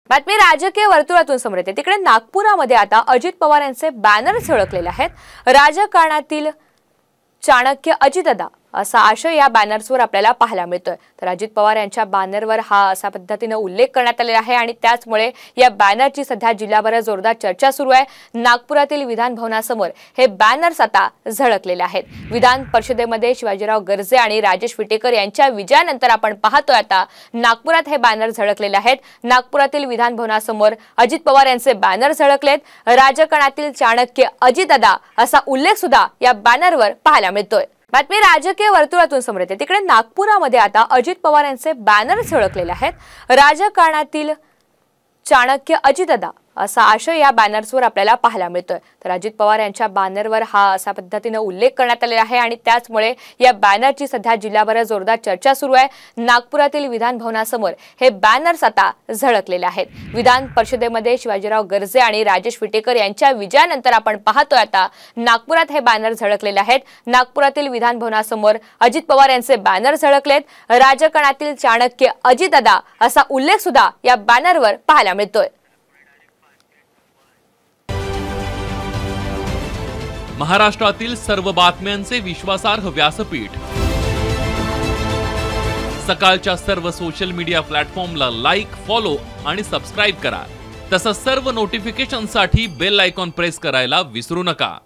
बातमी राजकीय वर्तुळातून समोर येते। तिकडे नागपुरामध्ये आता अजित पवार यांचे बॅनर झळकलेले आहेत। राजकारणातील चाणक्य अजितदादा असा आशय या बॅनर्सवर आपल्याला पाहायला मिळतोय। तर अजित पवार यांच्या बॅनरवर हा असा पद्धतीने उल्लेख करण्यात आलेला आहे आणि त्याचमुळे या बॅनरची सध्या जिल्हाभरात जोरदार चर्चा सुरू आहे। नागपुरातील विधान भवनासमोर हे बॅनर्स आता झळकलेले आहेत। विधान परिषदेमध्ये शिवाजीराव गर्जे आणि राजेश विटेकर यांच्या विजयानंतर आपण पाहतोय आता नागपुरात हे बॅनर झळकलेले आहेत। नागपुरातील विधान भवनासमोर अजित पवार यांचे बॅनर झळकलेत। राजकारणातील चाणक्य अजितदादा असा उल्लेख सुद्धा या बॅनरवर पाहायला मिळतोय। बातमी राजकीय वर्तुळातून समोर येते। तिकडे नागपुरामध्ये आता अजित पवार यांचे बॅनर झळकलेले आहेत। राजकारणातील चाणक्य अजितदादा असा आशय या बॅनर्सवर आपल्याला पाहायला मिळतोय। तर अजित पवार यांच्या बॅनरवर हा असा पद्धतीने उल्लेख करण्यात आलेला आहे आणि त्याचमुळे या बॅनरची सध्या जिल्हाभरात जोरदार चर्चा सुरू आहे। नागपुरातील विधान भवनासमोर हे बॅनर्स आता झळकलेले आहेत। विधान परिषदेमध्ये शिवाजीराव गर्जे आणि राजेश विटेकर यांच्या विजयानंतर आपण पाहतोय आता नागपुरात हे बॅनर झळकलेले आहेत। नागपुरातील विधान भवनासमोर अजित पवार यांचे बॅनर झळकलेत। राजकारणातील चाणक्य अजितदादा असा उल्लेख सुद्धा या बॅनरवर पाहायला मिळतोय। महाराष्ट्रातील सर्व बातम्यांचे विश्वासार्ह व्यासपीठ सकाळच्या सर्व सोशल मीडिया प्लॅटफॉर्मला लाईक, फॉलो आणि सबस्क्राइब करा। तसंच सर्व नोटिफिकेशनसाठी बेल आयकॉन प्रेस करायला विसरू नका।